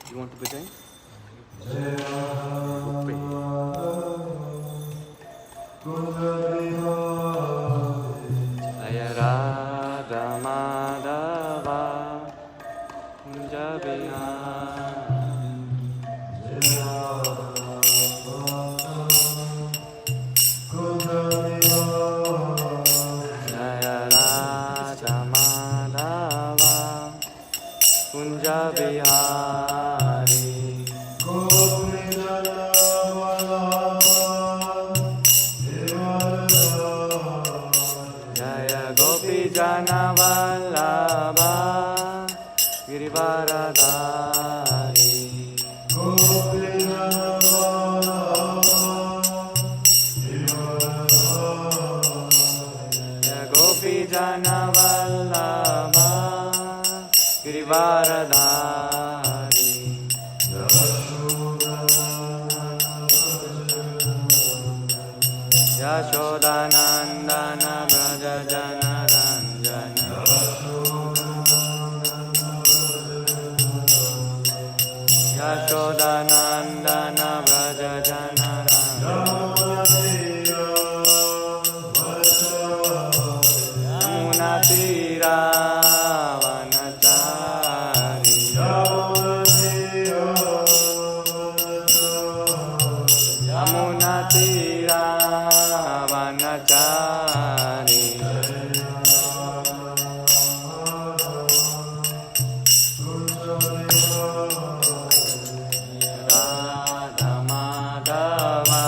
You want to begin? Jaya Radha Madhava Kunja Bihari Jaya Radha Madhava Kunja Bihari Jaya Gopi Jana Vallabha Girivaradhari Jaya Gopi Jana Vallabha Girivaradhari Yashodanandana Braja Jana Ranjana Yashodanandana Braja Jana Ranjana Yamuna Tira Vanachari Yamuna Tira Vanachari Radha Madhava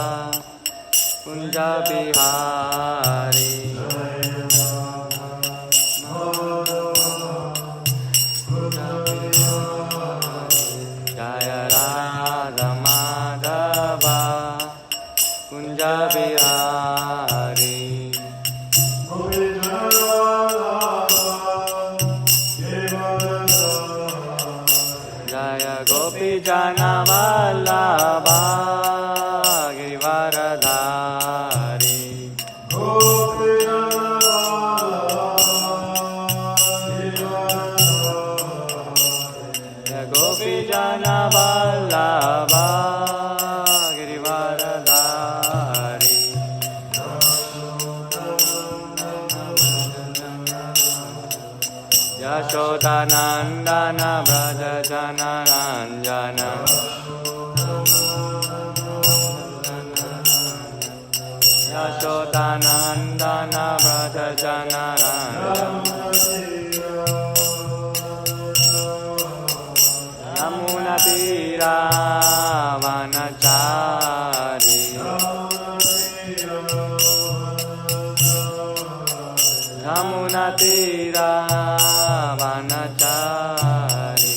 Kunja Bihari Jaya Radha Madhava Kunja Bihari Jaya Gopi Jana Vallabha Girivaradhari Jaya Gopi Jana Vallabha Girivaradhari Yashodanandana Braja Jana Ranjana Yashodanandana Braja Jana Ranjana Yamuna Tira Vanachari Yamuna Tira Vanachari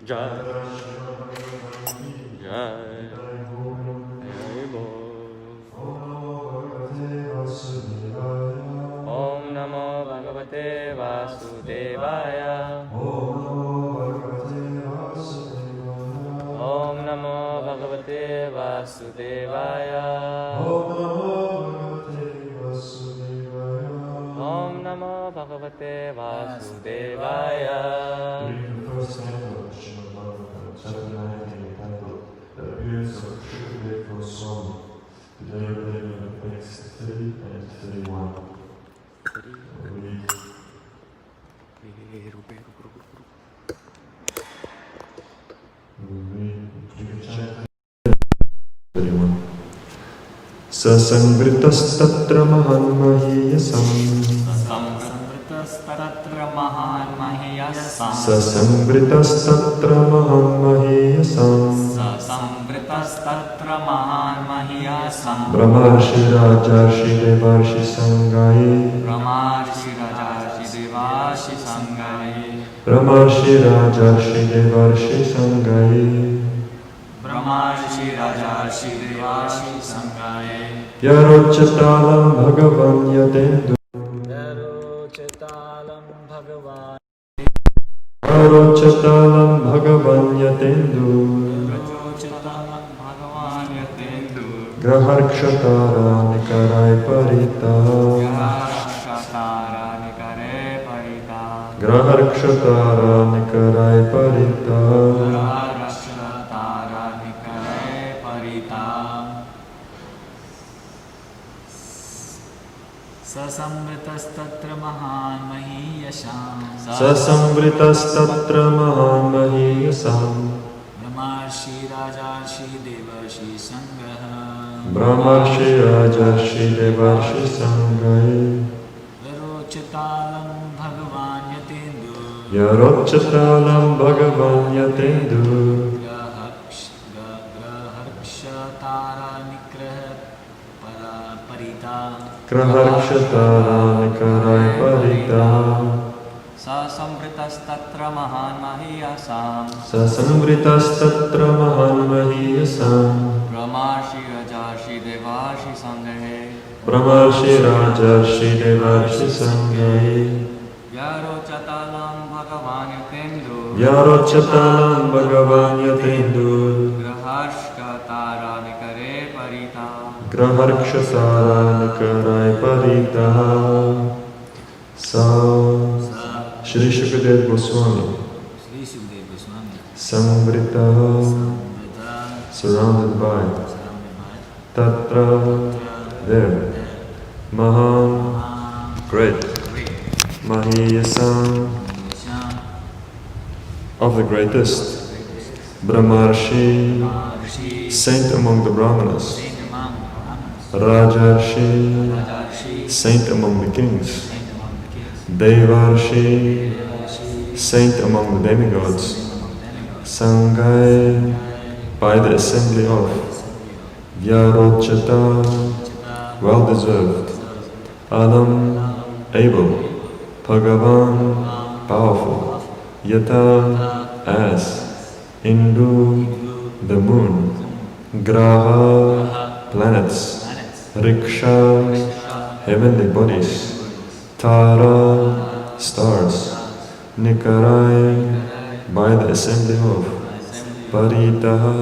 Jai Jai Jai Om Namo Bhagavate Vasudevaya Om Namo Bhagavate Vasudevaya Om Namo Bhagavate Vasudevaya Reading the first canto of Śrīmad-Bhāgavatam, chapter 19, entitled The Appearance of True Grateful Soul. Today we're reading the texts 30 and 31. Sasangritastatra mahan mahiyasam Sasangritastatra mahan mahiyasam Sasangritastatra mahan mahiyasam Sasangritastatra mahan mahiyasam Brahmarshi Rajarshi Devarshi Sangaye Brahmarshi Rajarshi Devarshi Sangaye Brahmarshi Rajarshi Devarshi Sangaye Brahmarshi Rajarshi Devarshi Sangaye Yarochatalam Bhagavan Yatendu Yarochatalam Bhagavan Yarochatalam Bhagavan Yatendu Yarochatalam Bhagavan Yatendu Graharkshatara Nikarai Parita Graharkshatara nikarai parita. Graharkshatara nikarai parita. Sasamvritastatra mahan mahiyasham. Sasamvritastatra mahan mahiyasam. Brahmarshi Rajarshi Devarshi Sangaha. Brahmarshi Rajarshi Devarshi Sangai. Yarochatalam Bhagavan Yatendu. Yarochatalam Bhagavan Yatendu. Graharkshatara nikrah parita. Graharkshatara nikarai parita. Sasamvritastatra mahan mahiyasam. Sasamvritastatra mahan mahiyasam. Brahmarshi Rajarshi Devarshi Sangahe. Brahmarshi Rajarshi Devarshi Sangai. Yarochatalam Bhagavan Yatendu. Yarochatalam Bhagavan Yatendu. Graharkshatara nikare parita. Graharkshatara nikarai parita. Shri Shukadev Goswami, Sri Sukadeva Goswami. Samvrita, surrounded by, Tatra, there, Mahan, great, Mahiyasam, of the greatest, Brahmarshi, saint among the Brahmanas, Rajarshi, saint among the kings, Devarshi, saint among the demigods, Sangai, by the assembly of, Vyarochata, well deserved, Alam, able, Bhagavan, powerful, Yata, as, Indu, the moon, Graha, planets, Riksha, heavenly bodies, Tara, stars, Nikarai, by the assembly of, Paritaha,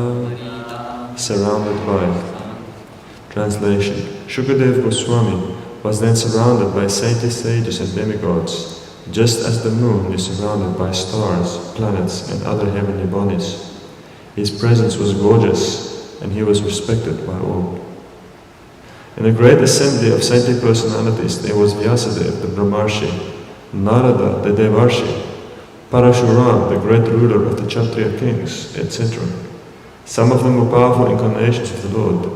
surrounded by. Translation. Shukadev Goswami was then surrounded by saintly sages and demigods, just as the moon is surrounded by stars, planets, and other heavenly bodies. His presence was gorgeous, and he was respected by all. In a great assembly of saintly personalities, there was Vyasadeva, the Brahmarshi, Narada, the Devarshi, Parashuram, the great ruler of the Kshatriya kings, etc. Some of them were powerful incarnations of the Lord.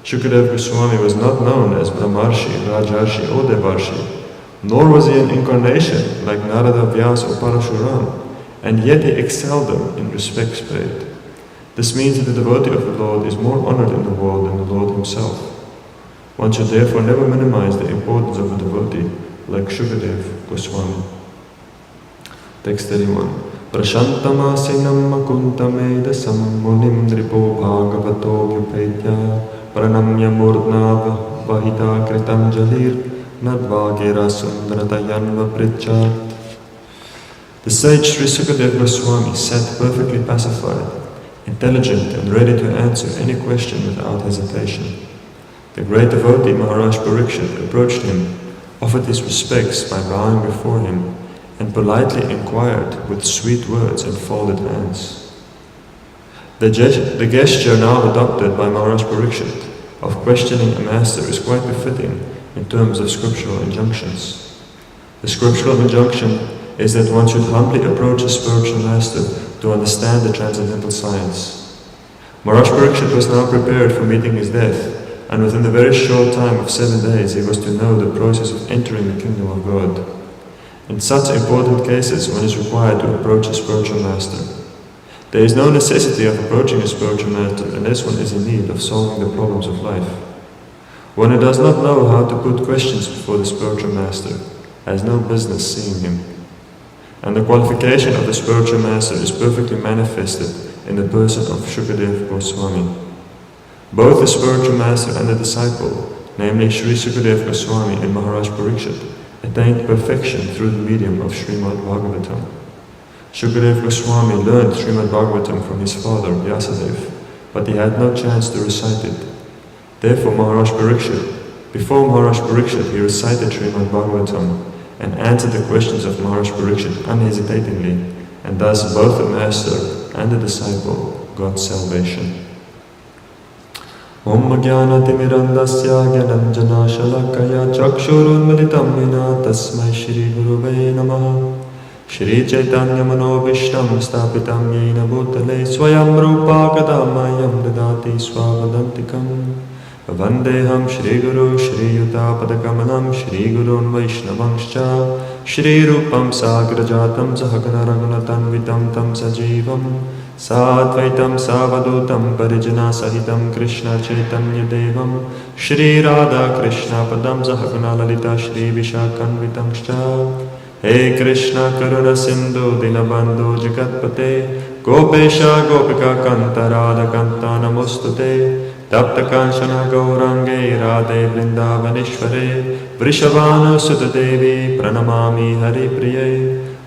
Shukadev Goswami was not known as Brahmarshi, Rajarshi or Devarshi, nor was he an incarnation like Narada, Vyasa or Parashuram, and yet he excelled them in respects paid. This means that the devotee of the Lord is more honored in the world than the Lord himself. One should therefore never minimize the importance of a devotee like Shukadev Goswami. Text 31. Prashantamassinam makuntamedasam munim dripo bhagavato vyupetya pranamya murdna vahita kritam jalir nadvagira sundratayanva pritchat. The sage Sri Sukadeva Goswami sat perfectly pacified, intelligent and ready to answer any question without hesitation. The great devotee Maharaj Parikshit approached him, offered his respects by bowing before him, and politely inquired with sweet words and folded hands. The gesture now adopted by Maharaj Parikshit of questioning a master is quite befitting in terms of scriptural injunctions. The scriptural injunction is that one should humbly approach a spiritual master to understand the transcendental science. Maharaj Parikshit was now prepared for meeting his death, and within a very short time of 7 days he was to know the process of entering the kingdom of God. In such important cases, one is required to approach a spiritual master. There is no necessity of approaching a spiritual master unless one is in need of solving the problems of life. One who does not know how to put questions before the spiritual master has no business seeing him. And the qualification of the spiritual master is perfectly manifested in the person of Shukadev Goswami. Both the spiritual master and the disciple, namely Sri Sukadeva Goswami and Maharaj Parikshit, attained perfection through the medium of Śhrīmad-Bhāgavatam. Sukadeva Goswami learned Śhrīmad-Bhāgavatam from his father, Vyasadeva, but he had no chance to recite it. Therefore, before Maharaj Parikshit, he recited Śrīmad-Bhāgavatam, and answered the questions of Maharaj Parikshit unhesitatingly, and thus both the master and the disciple got salvation. Om Jnana-timirandasya Gyananjana Shalakaya Chakshurunmilitam Vina Tasmai Shri Gurave Namaha Shri Chaitanya Manobhishtam Stapitam Yena Bhutale Swayam Rupa Kadamayam Dadati Swavadantikam Vandeham Shri Guru Shri Yuta Padakamanam Shri Gurun Vaishnavangscha Shri Rupam Sagrajatam Sahagana Raghunatan Vitam Tam Sajivam Satvaitam Savadutam Parijana Sahitam Krishna Chaitanya Devam Shri Radha Krishna Padam Sahagana Lalita Shri Vishakanvitam Shcha Hey Krishna Karuna Sindhu Dinabandhu Jagatpate Gopesha Gopika Kanta Radha Kanta Namostute Tapta Kanchana Gaurange Radhe Vrindavaneshware Vrishabhanu Sutta Devi Pranamami Hari Priye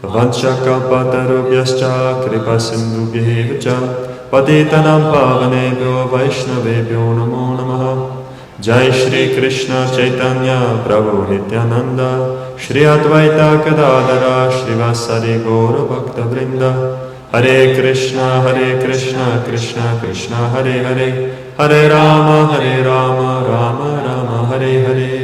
Vanchakalpatarubhyascha Kripa Sindhubhyev cha Patitanam Pavanebhyo Vaishnavebhyo Namo Namaha Jai Shri Krishna Chaitanya Prabhu Nityananda Shri Advaita Gadadhara Shrivasari Gaura Bhakta Vrinda Hare Krishna Krishna Krishna Hare Hare Hare Rama Rama Rama Hare Hare.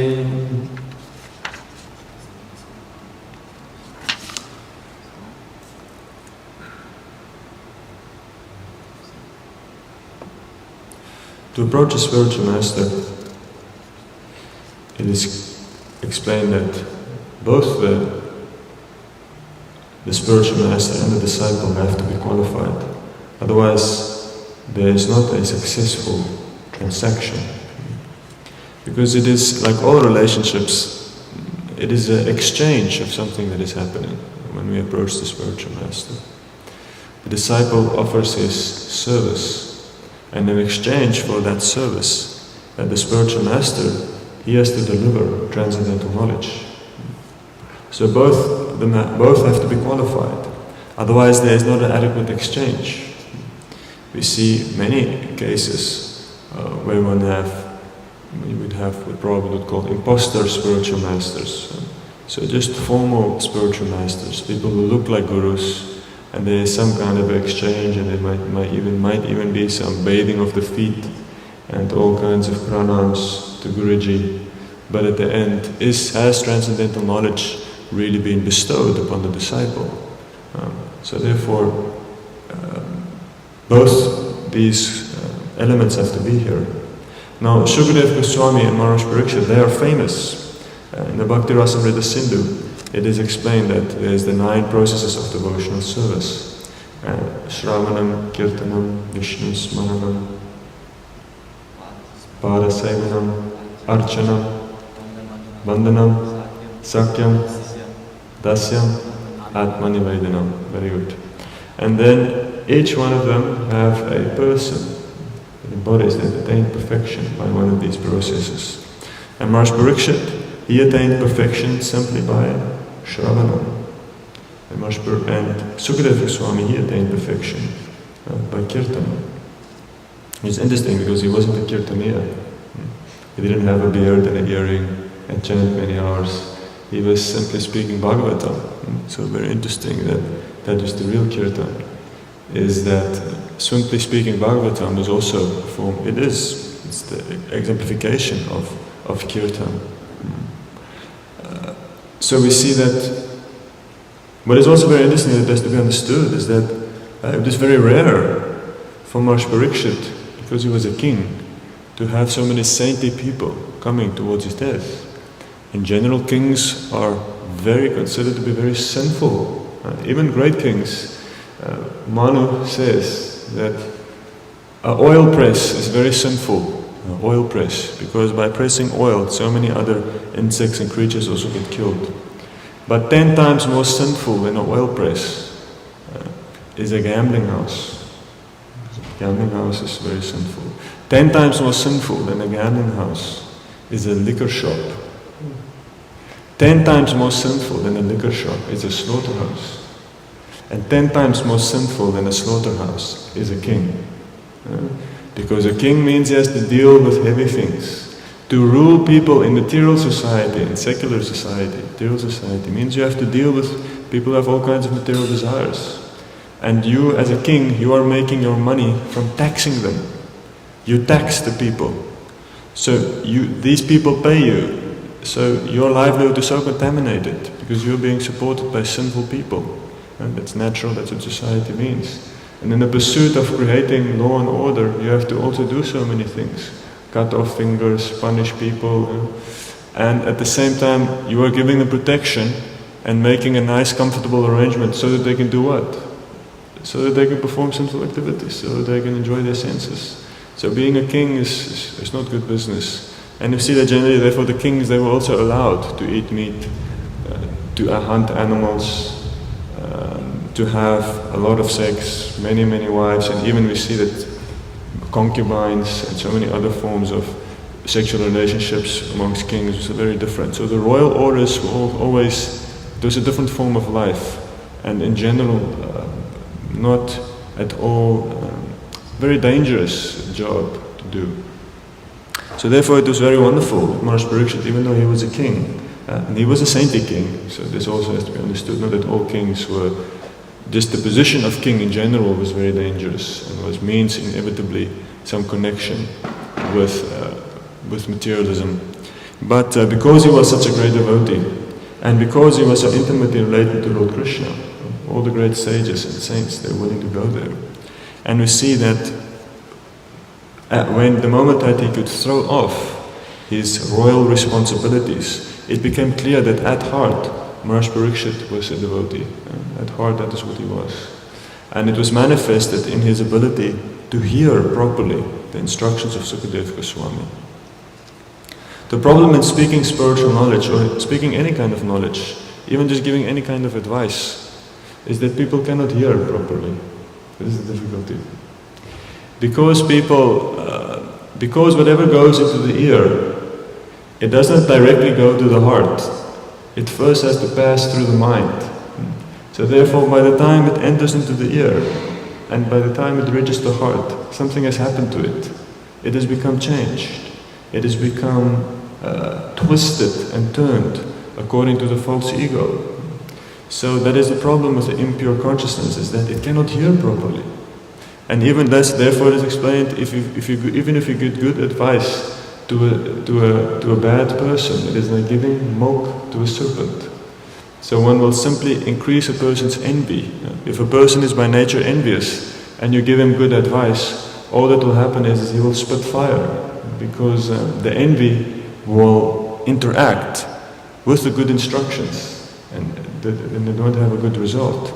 To approach a spiritual master, it is explained that both the spiritual master and the disciple have to be qualified. Otherwise, there is not a successful transaction. Because it is like all relationships, it is an exchange of something that is happening when we approach the spiritual master. The disciple offers his service. And in exchange for that service, the spiritual master, he has to deliver transcendental knowledge. So both have to be qualified. Otherwise, there is not an adequate exchange. We see many cases where we would have what probably would call imposter spiritual masters. So just formal spiritual masters, people who look like gurus. And there is some kind of exchange, and there might even be some bathing of the feet and all kinds of pranams to Guruji. But at the end, has transcendental knowledge really been bestowed upon the disciple? So therefore, both these elements have to be here. Now, Shukadeva Goswami and Maharaj Parikshit, they are famous. In the Bhakti Rasamrita Sindhu, it is explained that there is the 9 processes of devotional service. Shravanam, Kirtanam, Vishnu Smaranam, Parasevanam, Archanam, Vandanam, Sakyam, Dasyam, Atmanivedanam. Very good. And then each one of them have a person that embodies that attained perfection by one of these processes. And Maharaj Parikshit, he attained perfection simply by Shravanam. And Sukadeva Goswami, he attained perfection by Kirtanam. It's interesting because he wasn't a Kirtaniya. He didn't have a beard and an earring and chant many hours. He was simply speaking Bhagavatam. So very interesting that is the real Kirtan. Is that simply speaking Bhagavatam is also a form, it's the exemplification of Kirtan. So we see that what is also very interesting that has to be understood is that it is very rare for Maharaj Parikshit, because he was a king, to have so many saintly people coming towards his death. In general, kings are considered to be very sinful. Even great kings. Manu says that an oil press is very sinful. Oil press, because by pressing oil, so many other insects and creatures also get killed. But 10 times more sinful than an oil press is a gambling house. Gambling house is very sinful. 10 times more sinful than a gambling house is a liquor shop. 10 times more sinful than a liquor shop is a slaughterhouse. And 10 times more sinful than a slaughterhouse is a king. Because a king means he has to deal with heavy things. To rule people in material society, in secular society, material society, means you have to deal with people who have all kinds of material desires. And you, as a king, you are making your money from taxing them. You tax the people. So these people pay you. So your livelihood is so contaminated because you're being supported by sinful people. And that's natural, that's what society means. And in the pursuit of creating law and order, you have to also do so many things. Cut off fingers, punish people. And at the same time, you are giving them protection and making a nice, comfortable arrangement so that they can do what? So that they can perform sinful activities, so that they can enjoy their senses. So being a king is not good business. And you see that generally, therefore, the kings, they were also allowed to eat meat, to hunt animals, to have a lot of sex, many, many wives, and even we see that concubines and so many other forms of sexual relationships amongst kings was very different. So the royal orders were always, there was a different form of life, and in general, not at all very dangerous job to do. So therefore it was very wonderful that Maharaj Parikshit, even though he was a king, and he was a saintly king, so this also has to be understood, not that all kings were, just the position of king in general was very dangerous and means inevitably some connection with materialism. But because he was such a great devotee, and because he was so intimately related to Lord Krishna, all the great sages and saints, they were willing to go there. And we see that when the moment that he could throw off his royal responsibilities, it became clear that at heart, Maharaj Parikshit was a devotee. At heart, that is what he was. And it was manifested in his ability to hear properly the instructions of Sukadeva Goswami. The problem in speaking spiritual knowledge, or speaking any kind of knowledge, even just giving any kind of advice, is that people cannot hear properly. This is the difficulty. Because because whatever goes into the ear, it does not directly go to the heart. It first has to pass through the mind. So therefore, by the time it enters into the ear, and by the time it reaches the heart, something has happened to it. It has become changed. It has become twisted and turned according to the false ego. So that is the problem with the impure consciousness, is that it cannot hear properly. And even thus, therefore it is explained, even if you give good advice to a bad person, it is like giving milk to a serpent. So one will simply increase a person's envy. If a person is by nature envious, and you give him good advice, all that will happen is he will spit fire, because the envy will interact with the good instructions, and they don't have a good result.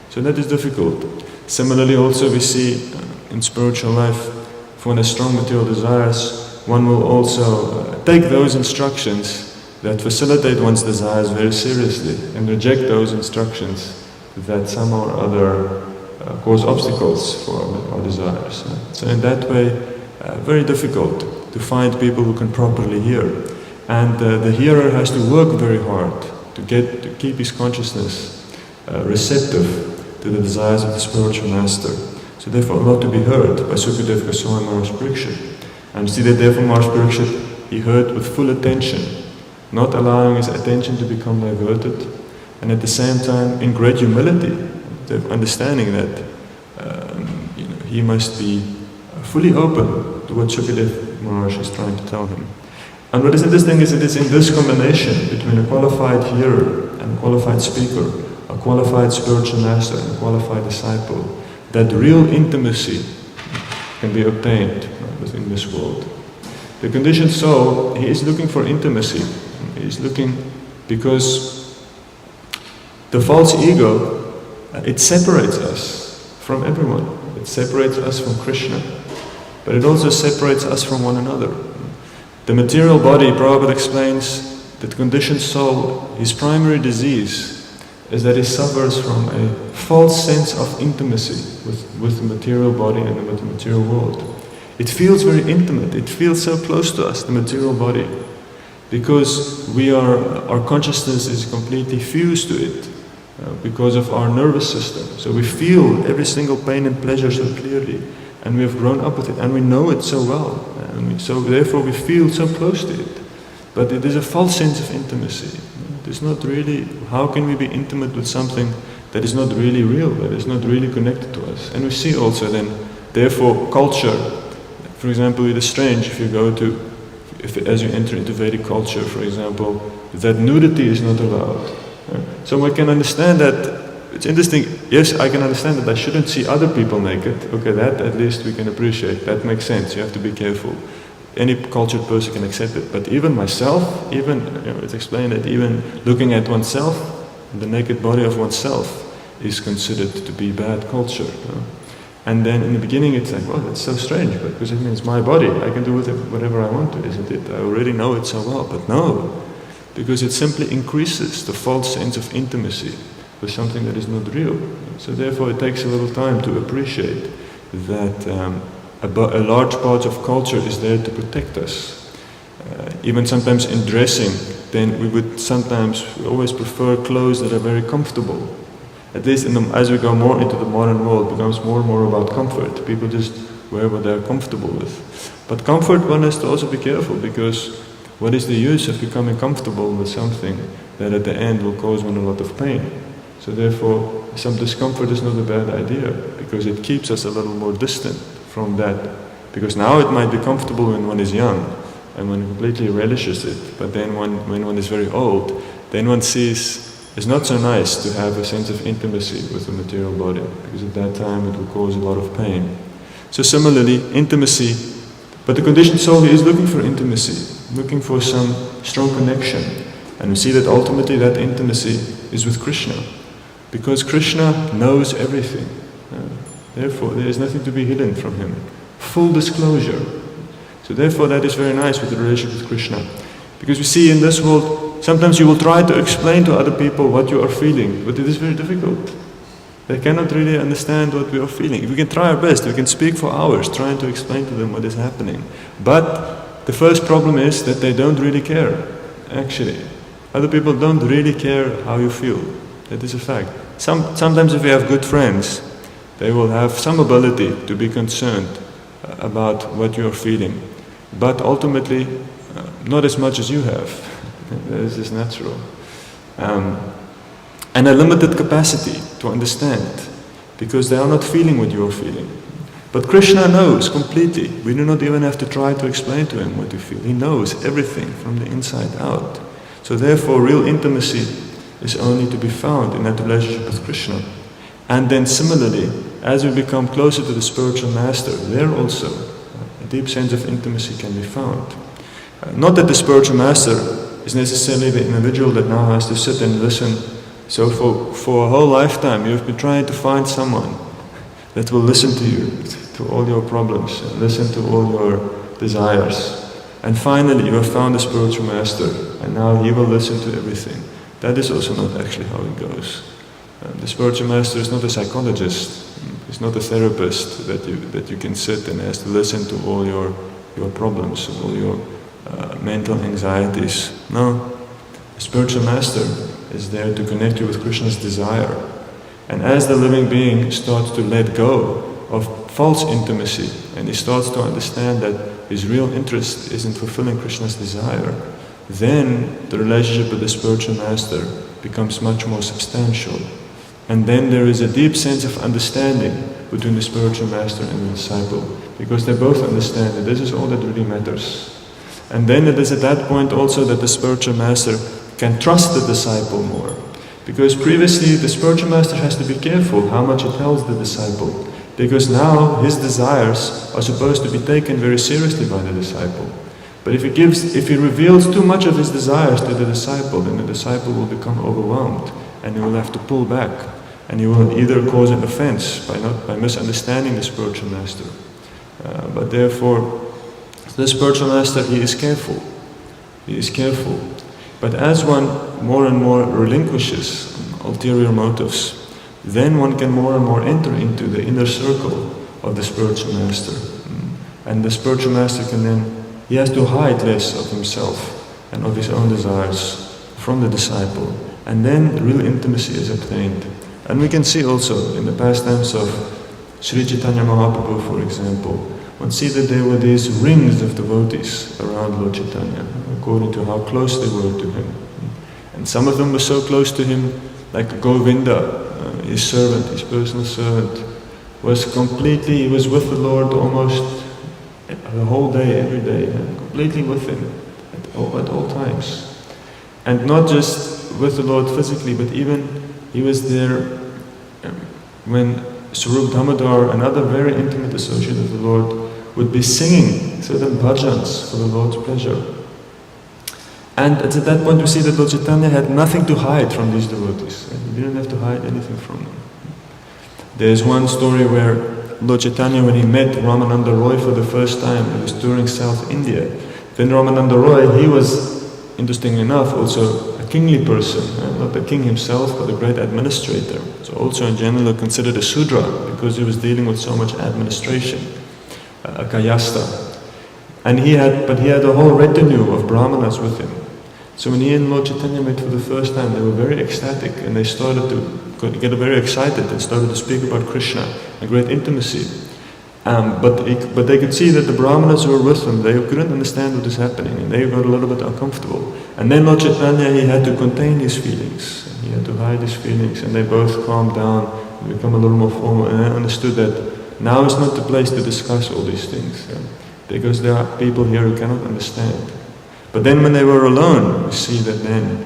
So that is difficult. Similarly also we see in spiritual life, if one has strong material desires, one will also take those instructions that facilitate one's desires very seriously and reject those instructions that somehow or other cause obstacles for our desires. So in that way, very difficult to find people who can properly hear. And the hearer has to work very hard to keep his consciousness receptive to the desires of the spiritual master. So therefore a lot to be heard by Sukadeva Goswami Maharaj Parikshit. And see that therefore Maharaj Parikshit, he heard with full attention, not allowing his attention to become diverted, and at the same time in great humility, understanding that he must be fully open to what Sukadeva Maharaj is trying to tell him. And what is interesting is it is in this combination between a qualified hearer and a qualified speaker, a qualified spiritual master and a qualified disciple, that real intimacy can be obtained within this world. The conditioned soul, he is looking for intimacy. He is looking because the false ego, it separates us from everyone. It separates us from Krishna, but it also separates us from one another. The material body, Prabhupada explains, that the conditioned soul, his primary disease is that he suffers from a false sense of intimacy with the material body and with the material world. It feels very intimate, it feels so close to us, the material body, because our consciousness is completely fused to it, because of our nervous system. So we feel every single pain and pleasure so clearly, and we have grown up with it, and we know it so well, and so therefore we feel so close to it. But it is a false sense of intimacy. It is not really, how can we be intimate with something that is not really real, that is not really connected to us? And we see also then, therefore, culture, for example, it is strange if you go to, as you enter into Vedic culture, for example, that nudity is not allowed. So one can understand that. It's interesting, yes, I can understand that I shouldn't see other people naked. Okay, that at least we can appreciate. That makes sense. You have to be careful. Any cultured person can accept it. But even myself, even, it's explained that even looking at oneself, the naked body of oneself, is considered to be bad culture. And then in the beginning it's like, well, that's so strange, because it means my body, I can do with it whatever I want to, isn't it? I already know it so well. But no, because it simply increases the false sense of intimacy with something that is not real. So therefore it takes a little time to appreciate that a large part of culture is there to protect us. Even sometimes in dressing, then we would sometimes always prefer clothes that are very comfortable. At least as we go more into the modern world, it becomes more and more about comfort. People just wear what they're comfortable with. But comfort, one has to also be careful, because what is the use of becoming comfortable with something that at the end will cause one a lot of pain? So therefore, some discomfort is not a bad idea, because it keeps us a little more distant from that. Because now it might be comfortable when one is young, and one completely relishes it, but then when one is very old, then one sees it's not so nice to have a sense of intimacy with the material body, because at that time it will cause a lot of pain. So similarly, intimacy, but the conditioned soul is looking for intimacy, looking for some strong connection, and we see that ultimately that intimacy is with Krishna. Because Krishna knows everything. Therefore, there is nothing to be hidden from him. Full disclosure. So therefore, that is very nice with the relationship with Krishna. Because we see in this world, sometimes you will try to explain to other people what you are feeling, but it is very difficult. They cannot really understand what we are feeling. We can try our best, we can speak for hours trying to explain to them what is happening. But the first problem is that they don't really care, actually. Other people don't really care how you feel. That is a fact. Sometimes if you have good friends, they will have some ability to be concerned about what you are feeling. But ultimately, not as much as you have. That is just natural. And a limited capacity to understand, because they are not feeling what you are feeling. But Krishna knows completely. We do not even have to try to explain to him what we feel. He knows everything from the inside out. So therefore, real intimacy is only to be found in that relationship with Krishna. And then similarly, as we become closer to the spiritual master, there also a deep sense of intimacy can be found. Not that the spiritual master is necessarily the individual that now has to sit and listen. So for a whole lifetime you've been trying to find someone that will listen to you, to all your problems, and listen to all your desires. And finally you have found a spiritual master, and now he will listen to everything. That is also not actually how it goes. The spiritual master is not a psychologist. He's not a therapist that you can sit and has to listen to all your problems, all your mental anxieties. No. The spiritual master is there to connect you with Krishna's desire. And as the living being starts to let go of false intimacy, and he starts to understand that his real interest is in fulfilling Krishna's desire, then the relationship with the spiritual master becomes much more substantial. And then there is a deep sense of understanding between the spiritual master and the disciple, because they both understand that this is all that really matters. And then it is at that point also that the spiritual master can trust the disciple more. Because previously the spiritual master has to be careful how much he tells the disciple, because now his desires are supposed to be taken very seriously by the disciple. But if he reveals too much of his desires to the disciple, then the disciple will become overwhelmed, and he will have to pull back, and he will either cause an offense by misunderstanding the spiritual master. But therefore, the spiritual master, he is careful. He is careful. But as one more and more relinquishes ulterior motives, then one can more and more enter into the inner circle of the spiritual master. And the spiritual master can then, he has to hide less of himself and of his own desires from the disciple. And then real intimacy is obtained. And we can see also in the pastimes of Sri Chaitanya Mahaprabhu, for example, one see that there were these rings of devotees around Lord Chaitanya, according to how close they were to him. And some of them were so close to him, like Govinda, his servant, his personal servant, he was with the Lord almost the whole day, every day, completely with him at all times. And not just with the Lord physically, but even he was there when Swarup Damodar, another very intimate associate of the Lord, would be singing certain bhajans for the Lord's pleasure. And at that point we see that Lord Chaitanya had nothing to hide from these devotees. He didn't have to hide anything from them. There's one story where Lord Chaitanya, when he met Ramananda Roy for the first time, he was touring South India. Then Ramananda Roy, he was, interestingly enough, also a kingly person, not the king himself, but a great administrator. So also in general considered a Sudra, because he was dealing with so much administration, a Kayasta. And he had a whole retinue of brahmanas with him. So when he and Lord Chaitanya met for the first time, they were very ecstatic, and they started to get very excited and started to speak about Krishna, a great intimacy. But they could see that the brahmanas who were with them, they couldn't understand what was happening, and they got a little bit uncomfortable. And then Lord Chaitanya, he had to contain his feelings, he had to hide his feelings, and they both calmed down and become a little more formal, and they understood that now is not the place to discuss all these things, because there are people here who cannot understand. But then when they were alone, we see that then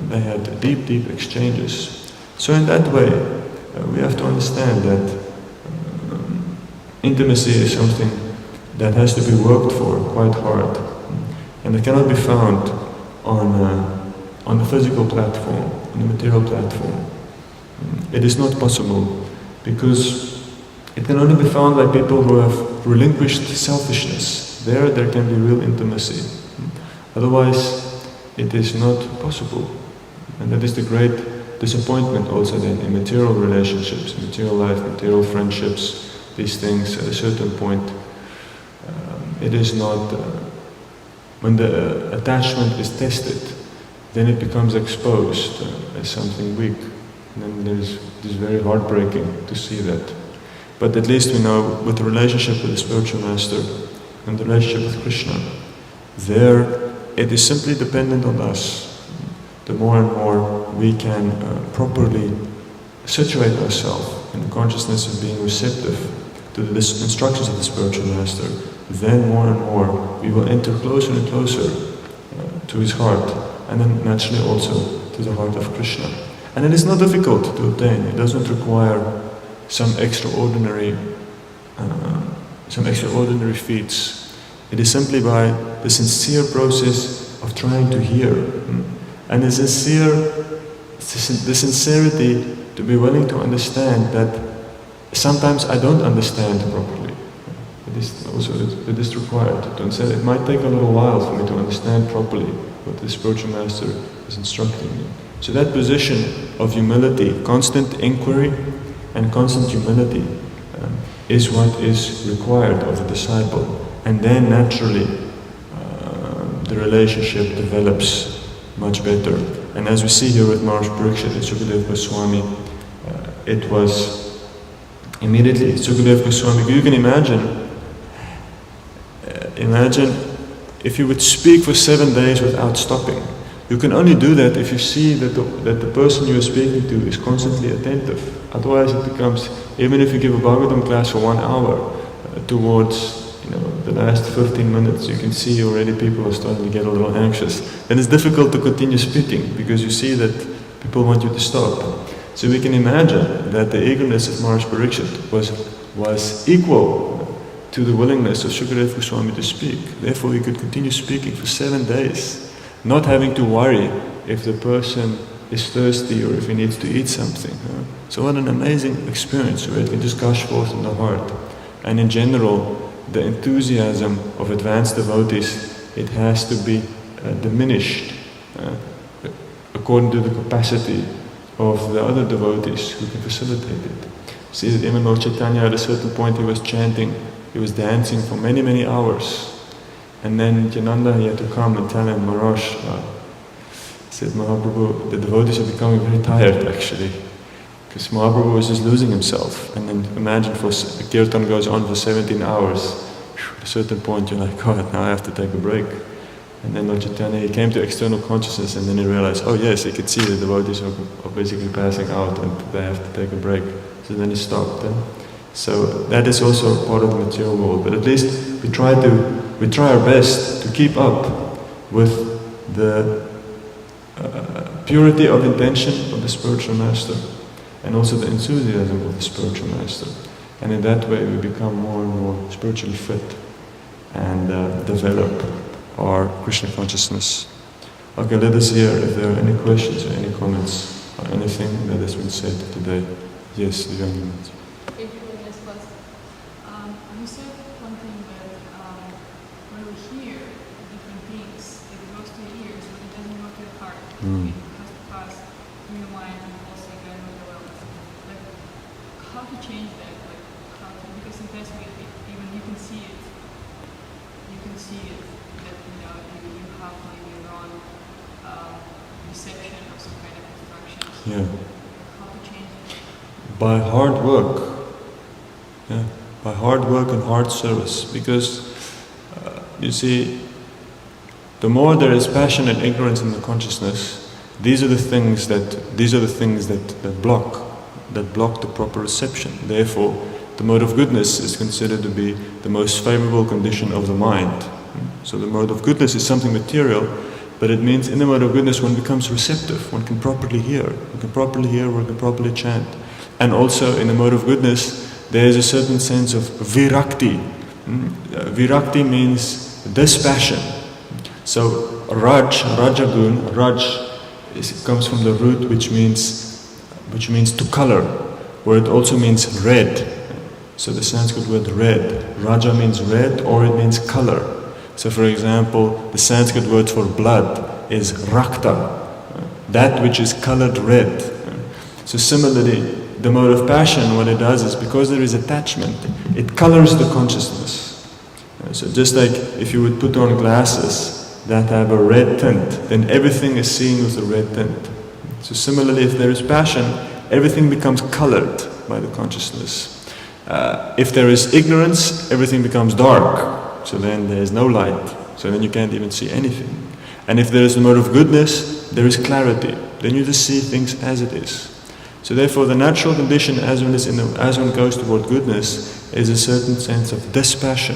they had deep exchanges. So in that way, we have to understand that intimacy is something that has to be worked for quite hard, and it cannot be found on the physical platform, on the material platform. It is not possible, because it can only be found by people who have relinquished selfishness. There can be real intimacy. Otherwise, it is not possible. And that is the great disappointment also then in material relationships, material life, material friendships, these things at a certain point. It is not, when the attachment is tested, then it becomes exposed as something weak. And then it is very heartbreaking to see that. But at least we know with the relationship with the spiritual master and the relationship with Krishna, there it is simply dependent on us. The more and more we can properly situate ourselves in the consciousness of being receptive to the instructions of the spiritual master, then more and more we will enter closer and closer to his heart, and then naturally also to the heart of Krishna. And it is not difficult to obtain. It doesn't require some extraordinary feats. It is simply by the sincere process of trying to hear, and the sincerity to be willing to understand that sometimes I don't understand properly. It is required to understand. It might take a little while for me to understand properly what the spiritual master is instructing me. So that position of humility, constant inquiry and constant humility is what is required of the disciple. And then naturally the relationship develops much better. And as we see here with Maharaj Parikshit and Sukadeva Goswami, it was immediately Sukadeva Goswami. You can imagine if you would speak for 7 days without stopping. You can only do that if you see that the person you are speaking to is constantly attentive. Otherwise it becomes, even if you give a Bhagavatam class for 1 hour, towards the last 15 minutes you can see already people are starting to get a little anxious. Then it's difficult to continue speaking because you see that people want you to stop. So we can imagine that the eagerness of Maharaj Parikshit was equal to the willingness of Sukadeva Goswami to speak. Therefore he could continue speaking for 7 days, not having to worry if the person is thirsty or if he needs to eat something. So what an amazing experience where it can just gush forth in the heart. And in general, the enthusiasm of advanced devotees, it has to be diminished according to the capacity of the other devotees who can facilitate it. See that even Lord Chaitanya at a certain point he was chanting, he was dancing for many hours. And then Nityananda, he had to come and tell him, Maharaj, he said, Mahaprabhu, the devotees are becoming very tired actually, Because Mahaprabhu was just losing himself. And then imagine a kirtan goes on for 17 hours. At a certain point you're like, God, now I have to take a break. And then Lord Chaitanya, he came to external consciousness, and then he realized, oh yes, he could see the devotees are basically passing out and they have to take a break. So then he stopped. So that is also part of the material world. But at least we try our best to keep up with the purity of intention of the spiritual master, and also the enthusiasm of the spiritual master. And in that way we become more and more spiritually fit and develop our Krishna consciousness. Okay, let us hear if there are any questions or any comments or anything that has been said today. Yes, the young woman. Thank you for the next class. You said one thing that when we hear different things, it goes to the ears, but it doesn't go to the heart. It has to pass through the mind and also go to the world. Like, how to change that? Like, how to, because sometimes even you can see it. You can see it that you have maybe a wrong reception of some kind of instructions. Yeah. How to change it? By hard work. Yeah. By hard work and hard service. Because you see, the more there is passion and ignorance in the consciousness, these are the things that block the proper reception. Therefore, the mode of goodness is considered to be the most favorable condition of the mind. So the mode of goodness is something material, but it means in the mode of goodness one becomes receptive, one can properly hear, one can properly chant. And also in the mode of goodness there is a certain sense of virakti. Virakti means dispassion. So rajagun, comes from the root which means to color, where it also means red. So the Sanskrit word red, Raja means red or it means color. So for example, the Sanskrit word for blood is rakta, that which is colored red. So similarly, the mode of passion, what it does is, because there is attachment, it colors the consciousness. So just like if you would put on glasses that have a red tint, then everything is seen with a red tint. So similarly, if there is passion, everything becomes colored by the consciousness. If there is ignorance, everything becomes dark. So then there is no light. So then you can't even see anything. And if there is the mode of goodness, there is clarity. Then you just see things as it is. So therefore the natural condition as one goes toward goodness is a certain sense of dispassion.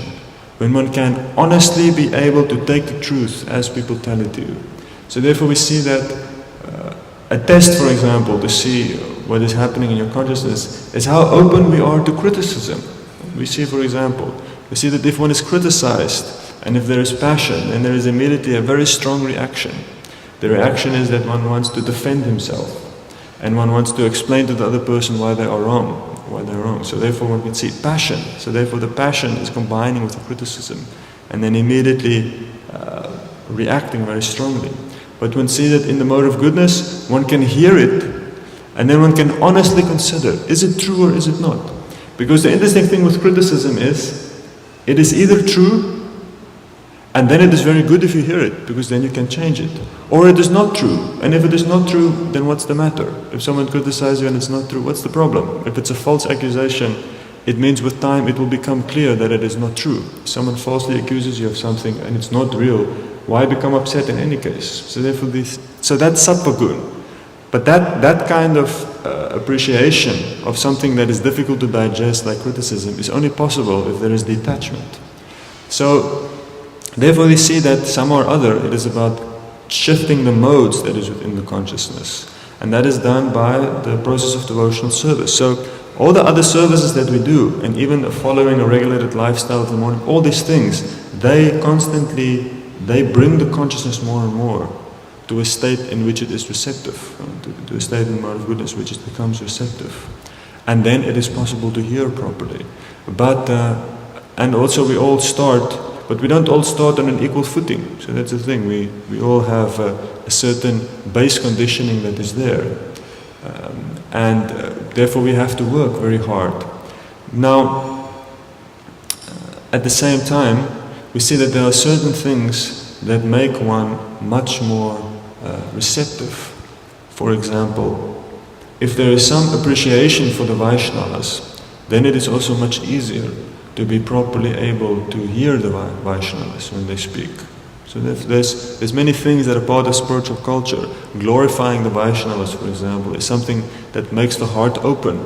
When one can honestly be able to take the truth as people tell it to you. So therefore we see that a test, for example, to see what is happening in your consciousness is how open we are to criticism. We see, for example, we see that if one is criticized and if there is passion, then there is immediately a very strong reaction. The reaction is that one wants to defend himself and one wants to explain to the other person why they are wrong, why they're wrong. So therefore one can see passion. So therefore the passion is combining with the criticism and then immediately reacting very strongly. But one sees that in the mode of goodness, one can hear it and then one can honestly consider, is it true or is it not? Because the interesting thing with criticism is, it is either true and then it is very good if you hear it, because then you can change it. Or it is not true, and if it is not true, then what's the matter? If someone criticizes you and it's not true, what's the problem? If it's a false accusation, it means with time it will become clear that it is not true. If someone falsely accuses you of something and it's not real, why become upset in any case? So therefore so that's sattva-gun. But that kind of appreciation of something that is difficult to digest, like criticism, is only possible if there is detachment. So therefore we see that somehow or other it is about shifting the modes that is within the consciousness. And that is done by the process of devotional service. So all the other services that we do, and even following a regulated lifestyle of the morning, all these things, they bring the consciousness more and more to a state in which it is receptive, to a state in the mode of goodness which it becomes receptive. And then it is possible to hear properly. But, and also we all start, but we don't all start on an equal footing. So that's the thing, we all have a certain base conditioning that is there. And therefore we have to work very hard. Now, at the same time, we see that there are certain things that make one much more receptive. For example, if there is some appreciation for the Vaishnavas, then it is also much easier to be properly able to hear the Vaishnavas when they speak. So there's many things that are part of spiritual culture. Glorifying the Vaishnavas, for example, is something that makes the heart open.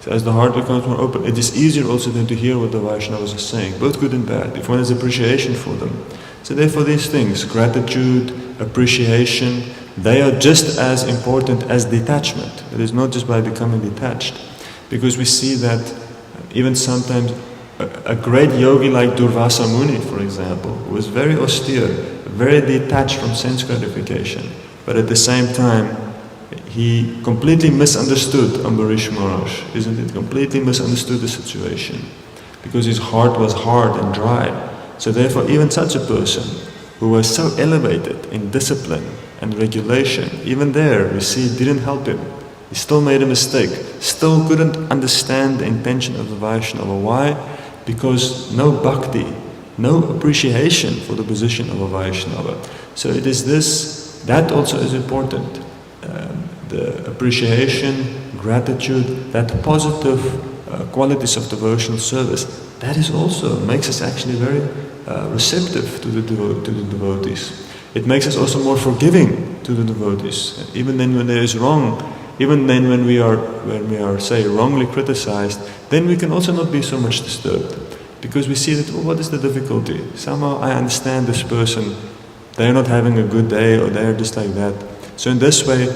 So as the heart becomes more open, it is easier also then to hear what the Vaishnavas are saying, both good and bad, if one has appreciation for them. So therefore these things, gratitude, appreciation, they are just as important as detachment. It is not just by becoming detached. Because we see that even sometimes a great yogi like Durvasa Muni, for example, who was very austere, very detached from sense gratification, but at the same time, he completely misunderstood Ambarish Maharaj, isn't it? Completely misunderstood the situation, because his heart was hard and dry. So therefore, even such a person who was so elevated in discipline and regulation, even there, we see it didn't help him. He still made a mistake, still couldn't understand the intention of the Vaishnava. Why? Because no bhakti, no appreciation for the position of a Vaishnava. So it is this, that also is important. The appreciation, gratitude, that positive qualities of devotional service, that is also makes us actually very receptive to the devotees. It makes us also more forgiving to the devotees. Even then when there is wrong, even then when we are say wrongly criticized, then we can also not be so much disturbed. Because we see that, oh, what is the difficulty? Somehow I understand this person, they're not having a good day or they're just like that. So in this way,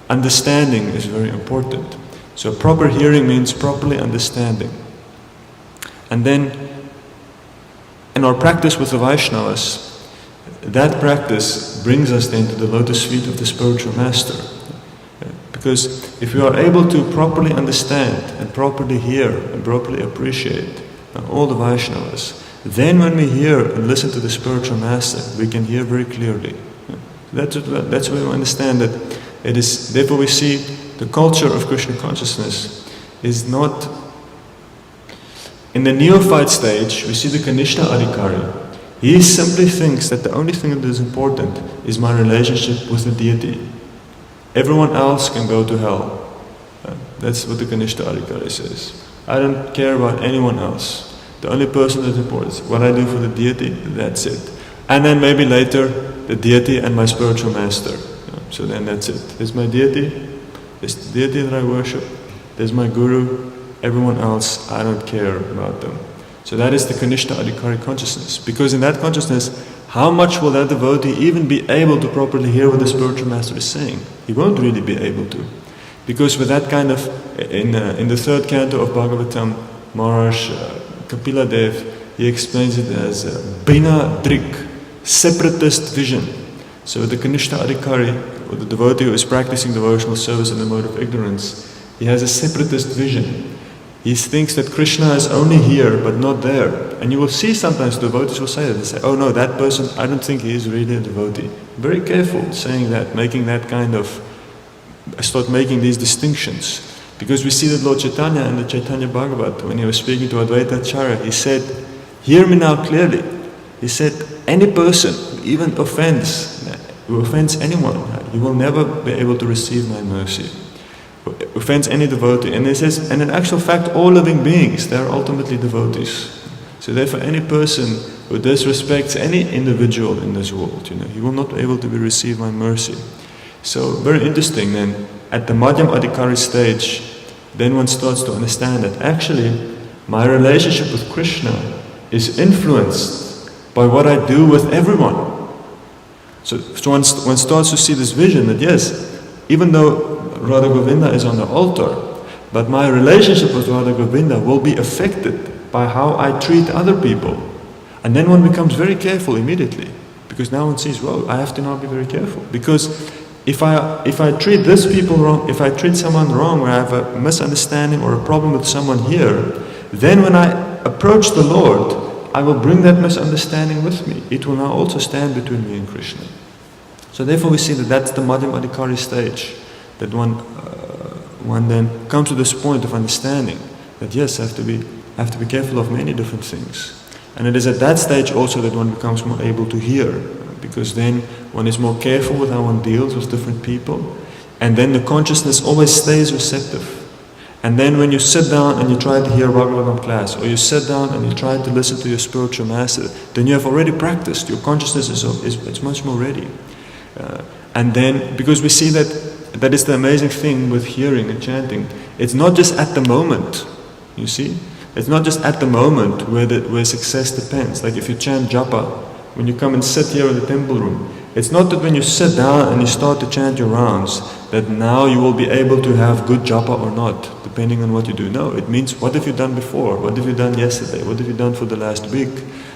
understanding is very important. So proper hearing means properly understanding. And then in our practice with the Vaishnavas, that practice brings us then to the lotus feet of the spiritual master. Because if we are able to properly understand and properly hear and properly appreciate all the Vaishnavas, then when we hear and listen to the spiritual master, we can hear very clearly. That's where we understand that it is, therefore we see the culture of Krishna consciousness is not, in the neophyte stage, we see the Kanishta Adhikari. He simply thinks that the only thing that is important is my relationship with the deity. Everyone else can go to hell. That's what the Kanishta Adhikari says. I don't care about anyone else. The only person that's important is what I do for the deity, that's it. And then maybe later, the deity and my spiritual master. So then that's it. There's my deity, there's the deity that I worship, there's my guru, everyone else, I don't care about them. So that is the Kanishta Adhikari consciousness. Because in that consciousness, how much will that devotee even be able to properly hear what the spiritual master is saying? He won't really be able to. Because with that kind of, in the third canto of Bhagavatam, Maharaj Kapila Dev, he explains it as Bina Drik, separatist vision. So the Kanishta Adhikari, or the devotee who is practicing devotional service in the mode of ignorance, he has a separatist vision. He thinks that Krishna is only here but not there. And you will see sometimes devotees will say that. They say, oh no, that person, I don't think he is really a devotee. Very careful saying that, making that kind of, start making these distinctions. Because we see that Lord Chaitanya in the Chaitanya Bhagavat, when he was speaking to Advaita Acharya, he said, hear me now clearly. He said, any person who even who offends anyone, he will never be able to receive my mercy. Offends any devotee. And he says, and in actual fact, all living beings, they are ultimately devotees. So therefore, any person who disrespects any individual in this world, he will not be able to receive my mercy. So very interesting then, at the Madhyam Adhikari stage, then one starts to understand that actually, my relationship with Krishna is influenced by what I do with everyone. So one starts to see this vision that yes, even though Radha Govinda is on the altar, but my relationship with Radha Govinda will be affected by how I treat other people. And then one becomes very careful immediately, because now one sees, well, I have to now be very careful. Because if I treat this people wrong, if I treat someone wrong, or I have a misunderstanding or a problem with someone here, then when I approach the Lord, I will bring that misunderstanding with me. It will now also stand between me and Krishna. So therefore we see that that's the Madhyam Adhikari stage, that one then comes to this point of understanding that yes, I have to be careful of many different things. And it is at that stage also that one becomes more able to hear, because then one is more careful with how one deals with different people, And then the consciousness always stays receptive. And then when you sit down and you try to hear Bhagavatam class, or you sit down and you try to listen to your spiritual master, then you have already practiced. Your consciousness is much more ready. And then, because we see that is the amazing thing with hearing and chanting, it's not just at the moment, you see? It's not just at the moment where success depends. Like if you chant japa, when you come and sit here in the temple room, it's not that when you sit down and you start to chant your rounds, that now you will be able to have good japa or not, depending on what you do. No, it means what have you done before? What have you done yesterday? What have you done for the last week?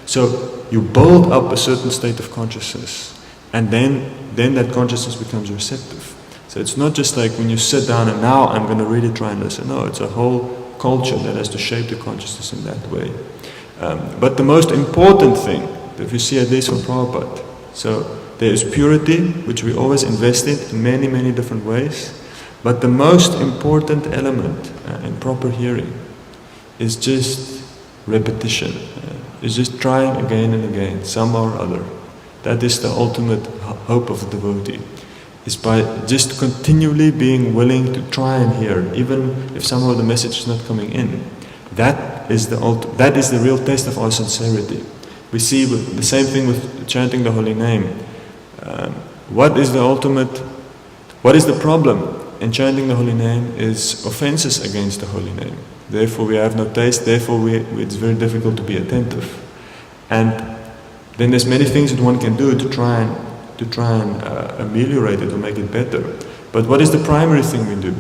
So you build up a certain state of consciousness, and then that consciousness becomes receptive. So it's not just like when you sit down and now I'm going to really try and listen. No, it's a whole culture that has to shape the consciousness in that way. But the most important thing, if you see at least from Prabhupada, so there is purity, which we always invest in many, many different ways. But the most important element in proper hearing is just repetition. It's just trying again and again, somehow or other. That is the ultimate hope of the devotee. Is by just continually being willing to try and hear, even if somehow the message is not coming in. That is the real test of our sincerity. We see the same thing with chanting the holy name. What is the problem in chanting the holy name is offenses against the holy name. Therefore we have no taste, therefore it's very difficult to be attentive. And then there's many things that one can do to try and ameliorate it or make it better. But what is the primary thing we do?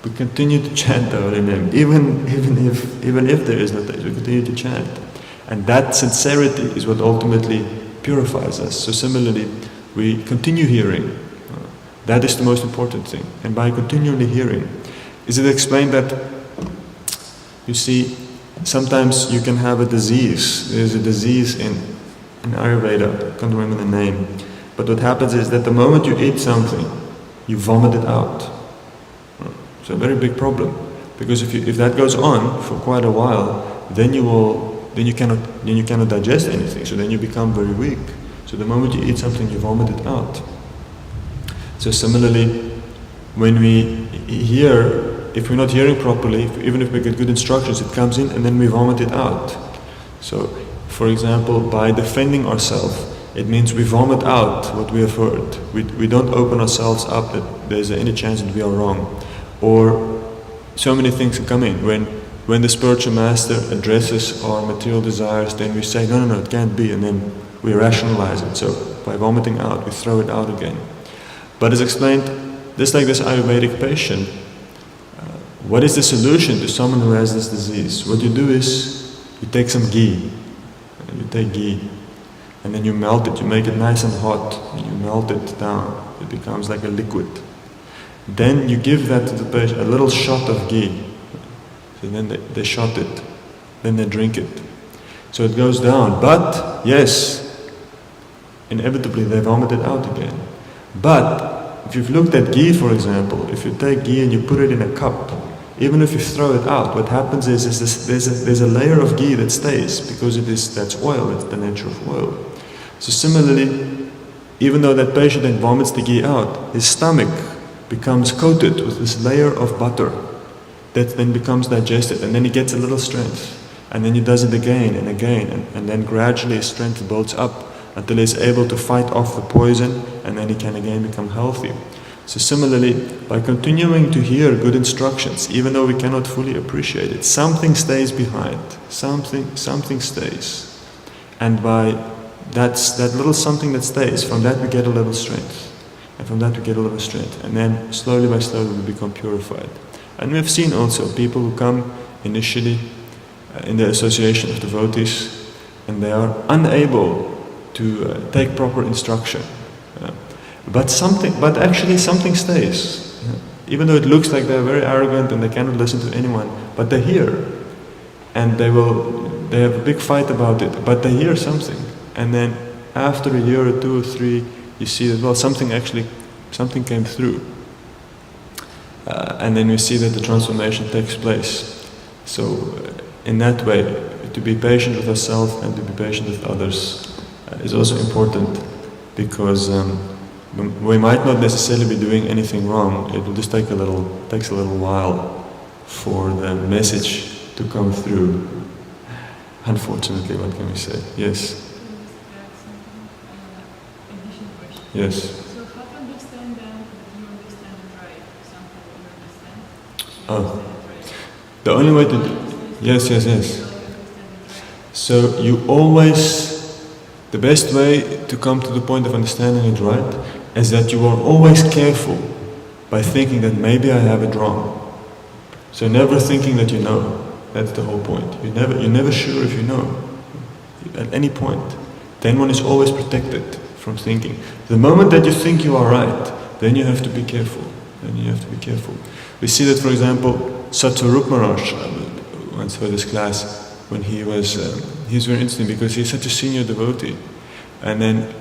We continue to chant the holy name, even if there is no taste, we continue to chant. And that sincerity is what ultimately purifies us. So similarly, we continue hearing. That is the most important thing. And by continually hearing, is it explained that, you see, sometimes you can have a disease. There's a disease in Ayurveda, I can't remember the name. But what happens is that the moment you eat something, you vomit it out. It's a very big problem. Because if that goes on for quite a while, then you cannot digest anything. So then you become very weak. So the moment you eat something, you vomit it out. So similarly, when we hear, if we're not hearing properly, even if we get good instructions, it comes in and then we vomit it out. So, for example, by defending ourselves, it means we vomit out what we have heard. We don't open ourselves up that there's any chance that we are wrong. Or so many things come in. When the spiritual master addresses our material desires, then we say, no, it can't be, and then we rationalize it. So by vomiting out, we throw it out again. But as explained, just like this Ayurvedic patient, what is the solution to someone who has this disease? What you do is, you take some ghee, and then you melt it, you make it nice and hot, and you melt it down, it becomes like a liquid. Then you give that to the patient, a little shot of ghee. So then they shot it, then they drink it. So it goes down, but yes, inevitably they vomit it out again. But if you've looked at ghee, for example, if you take ghee and you put it in a cup, even if you throw it out, what happens is there's a layer of ghee that stays, because that's oil, it's the nature of oil. So similarly, even though that patient then vomits the ghee out, his stomach becomes coated with this layer of butter that then becomes digested, and then he gets a little strength, and then he does it again and again, and then gradually his strength builds up until he's able to fight off the poison, and then he can again become healthy. So similarly, by continuing to hear good instructions, even though we cannot fully appreciate it, something stays behind, something stays. And by that little something that stays, from that we get a little strength. And from that we get a little strength. And then slowly by slowly we become purified. And we have seen also people who come initially in the association of devotees, and they are unable to take proper instruction. But actually something stays. Even though it looks like they're very arrogant and they cannot listen to anyone, but they hear. And they have a big fight about it, but they hear something. And then after a year or 2 or 3, you see that, well, something came through. And then we see that the transformation takes place. So in that way, to be patient with ourselves and to be patient with others is also important, because we might not necessarily be doing anything wrong. It will just takes a little while for the message to come through. Unfortunately, what can we say? Yes. Additional question. Yes. So how to understand then that you understand it right? For example, you understand it right. The only way to do. Yes. So you always. The best way to come to the point of understanding it right is that you are always careful by thinking that maybe I have it wrong. So never thinking that you know. That's the whole point. You're never sure if you know. At any point. Then one is always protected from thinking. The moment that you think you are right, then you have to be careful. We see that, for example, Satsvarup Maharaj, once for this class, when he was very interesting because he's such a senior devotee. And then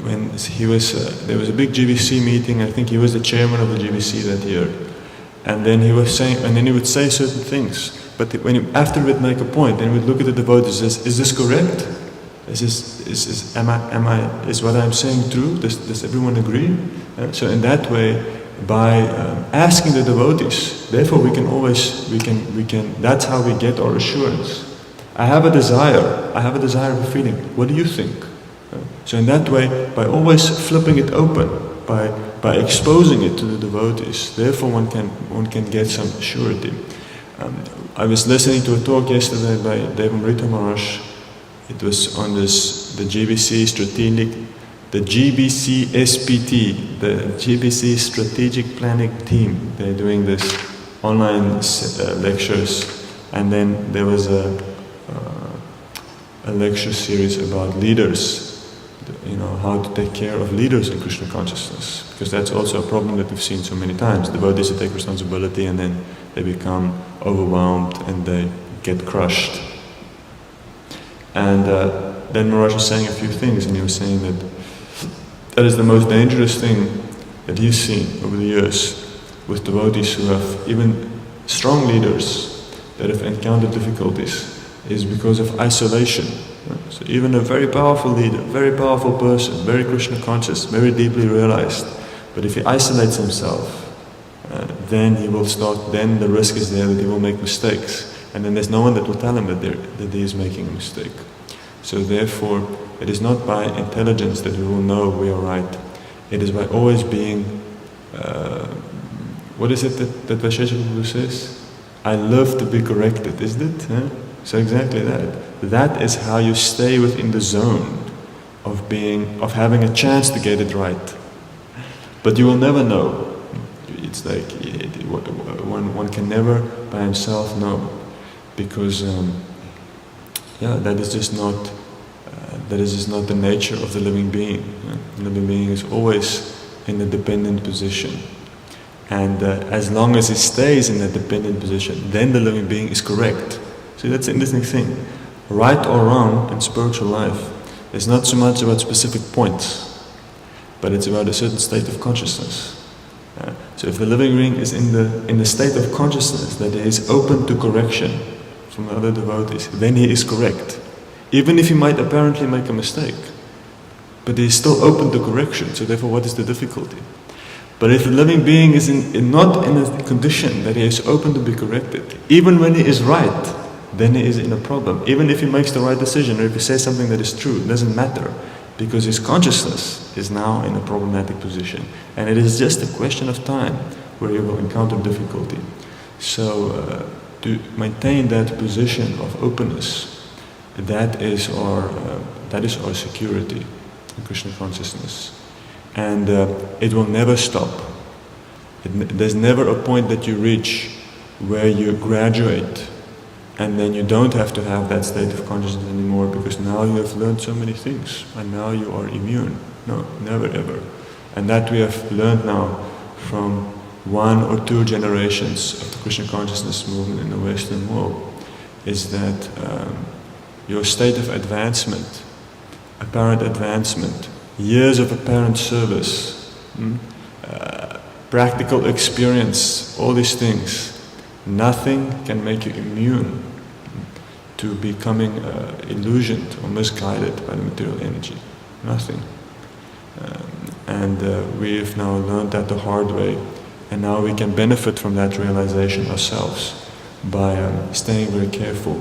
when he was, there was a big GBC meeting, I think he was the chairman of the GBC that year. And then he was saying, and then he would say certain things. But when he, after he would make a point, then he would look at the devotees and say, is this correct? Is what I'm saying true? Does everyone agree? So in that way, by asking the devotees, therefore we can, that's how we get our assurance. I have a desire of a feeling. What do you think? So in that way, by always flipping it open, by exposing it to the devotees, therefore one can get some surety. I was listening to a talk yesterday by Devamrita Maharaj. It was on the GBC SPT, the GBC Strategic Planning Team. They're doing this online lectures, and then there was a lecture series about leaders, how to take care of leaders in Krishna consciousness, because that's also a problem that we've seen so many times. Devotees who take responsibility and then they become overwhelmed and they get crushed. And then Maharaj was saying a few things, and he was saying that is the most dangerous thing that he's seen over the years with devotees who have, even strong leaders that have encountered difficulties, is because of isolation. So even a very powerful leader, very powerful person, very Krishna conscious, very deeply realized, but if he isolates himself, then he will then the risk is there that he will make mistakes, and then there's no one that will tell him that he is making a mistake. So therefore, it is not by intelligence that we will know we are right. It is by always being, what is it that Vaishesha Guru says? I love to be corrected, isn't it? So exactly that. That is how you stay within the zone of having a chance to get it right. But you will never know. It's like one can never by himself know, because that is just not the nature of the living being. The living being is always in a dependent position, and as long as he stays in that dependent position, then the living being is correct. See, that's an interesting thing. Right or wrong in spiritual life is not so much about specific points, but it's about a certain state of consciousness. So if the living being is in the state of consciousness that he is open to correction from the other devotees, then he is correct. Even if he might apparently make a mistake, but he is still open to correction, so therefore what is the difficulty? But if the living being is not in a condition that he is open to be corrected, even when he is right, then he is in a problem. Even if he makes the right decision, or if he says something that is true, it doesn't matter, because his consciousness is now in a problematic position. And it is just a question of time where he will encounter difficulty. So to maintain that position of openness, that is our security in Krishna consciousness. And it will never stop. There's never a point that you reach where you graduate and then you don't have to have that state of consciousness anymore, because now you have learned so many things and now you are immune. No, never ever. And that we have learned now from 1 or 2 generations of the Krishna consciousness movement in the Western world, is that your state of advancement, apparent advancement, years of apparent service, practical experience, all these things, nothing can make you immune to becoming illusioned or misguided by the material energy. Nothing. And we've now learned that the hard way. And now we can benefit from that realization ourselves by staying very careful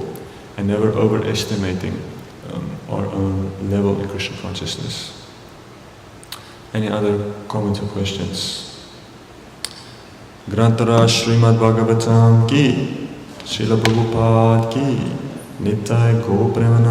and never overestimating our own level in Krishna consciousness. Any other comments or questions? Grantara Śhrīmad-Bhāgavatam ki, Śrīla Prabhupada ki, Nittai Go Premanand.